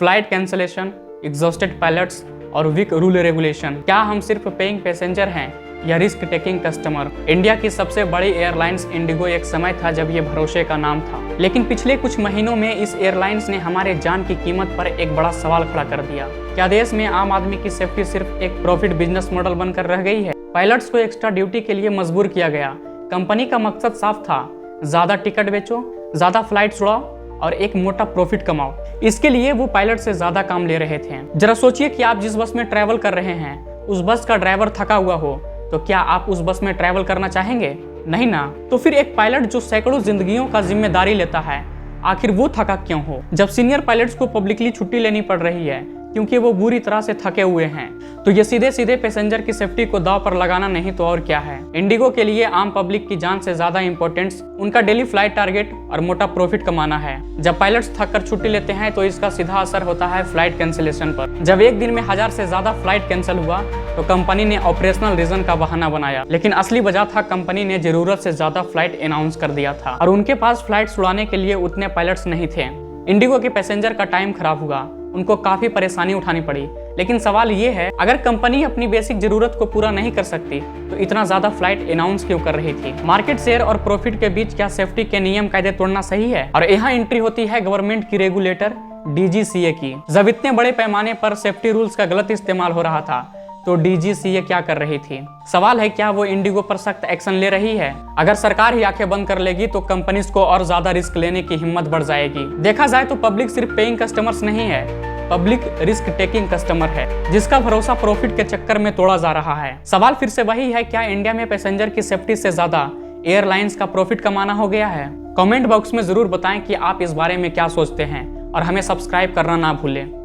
Flight cancellation, exhausted pilots और week rule regulation. क्या हम सिर्फ पेइंग पैसेंजर हैं या रिस्क टेकिंग कस्टमर? इंडिया की सबसे बड़ी एयरलाइंस इंडिगो एक समय था जब ये भरोसे का नाम था, लेकिन पिछले कुछ महीनों में इस एयरलाइंस ने हमारे जान की कीमत पर एक बड़ा सवाल खड़ा कर दिया। क्या देश में आम आदमी की सेफ्टी सिर्फ एक प्रॉफिट बिजनेस मॉडल बनकर रह गई है? पायलट्स को एक्स्ट्रा ड्यूटी के लिए मजबूर किया गया। कंपनी का मकसद साफ था, ज्यादा टिकट बेचो, ज्यादा फ्लाइट्स उड़ाओ और एक मोटा प्रॉफिट कमाओ। इसके लिए वो पायलट से ज्यादा काम ले रहे थे। जरा सोचिए कि आप जिस बस में ट्रैवल कर रहे हैं उस बस का ड्राइवर थका हुआ हो, तो क्या आप उस बस में ट्रैवल करना चाहेंगे? नहीं ना। तो फिर एक पायलट जो सैकड़ों जिंदगियों का जिम्मेदारी लेता है, आखिर वो थका क्यों हो? जब सीनियर पायलट्स को पब्लिकली छुट्टी लेनी पड़ रही है क्योंकि वो बुरी तरह से थके हुए हैं, तो ये सीधे सीधे पैसेंजर की सेफ्टी को दांव पर लगाना नहीं तो और क्या है। इंडिगो के लिए आम पब्लिक की जान से ज्यादा इंपॉर्टेंस उनका डेली फ्लाइट टारगेट और मोटा प्रॉफिट कमाना है। जब पायलट्स थक कर छुट्टी लेते हैं तो इसका सीधा असर होता है फ्लाइट कैंसिलेशन पर। जब एक दिन में 1000 से ज्यादा फ्लाइट कैंसिल हुआ तो कंपनी ने ऑपरेशनल रीजन का बहाना बनाया, लेकिन असली वजह था कंपनी ने जरूरत से ज्यादा फ्लाइट अनाउंस कर दिया था और उनके पास फ्लाइट उड़ाने के लिए उतने पायलट्स नहीं थे। इंडिगो के पैसेंजर का टाइम खराब हुआ, उनको काफी परेशानी उठानी पड़ी। लेकिन सवाल ये है, अगर कंपनी अपनी बेसिक जरूरत को पूरा नहीं कर सकती तो इतना ज्यादा फ्लाइट अनाउंस क्यों कर रही थी? मार्केट शेयर और प्रॉफिट के बीच क्या सेफ्टी के नियम कायदे तोड़ना सही है? और यहाँ एंट्री होती है गवर्नमेंट की रेगुलेटर DGCA की। जब इतने बड़े पैमाने पर सेफ्टी रूल्स का गलत इस्तेमाल हो रहा था तो DGCA क्या कर रही थी? सवाल है, क्या वो इंडिगो पर सख्त एक्शन ले रही है? अगर सरकार ही आंखें बंद कर लेगी तो कंपनीज को और ज्यादा रिस्क लेने की हिम्मत बढ़ जाएगी। देखा जाए तो पब्लिक सिर्फ पेइंग कस्टमर्स नहीं है, पब्लिक रिस्क टेकिंग कस्टमर है जिसका भरोसा प्रॉफिट के चक्कर में तोड़ा जा रहा है। सवाल फिर से वही है, क्या इंडिया में पैसेंजर की सेफ्टी से ज्यादा एयरलाइंस का प्रॉफिट कमाना हो गया है? कमेंट बॉक्स में जरूर बताएं कि आप इस बारे में क्या सोचते हैं और हमें सब्सक्राइब करना ना भूलें।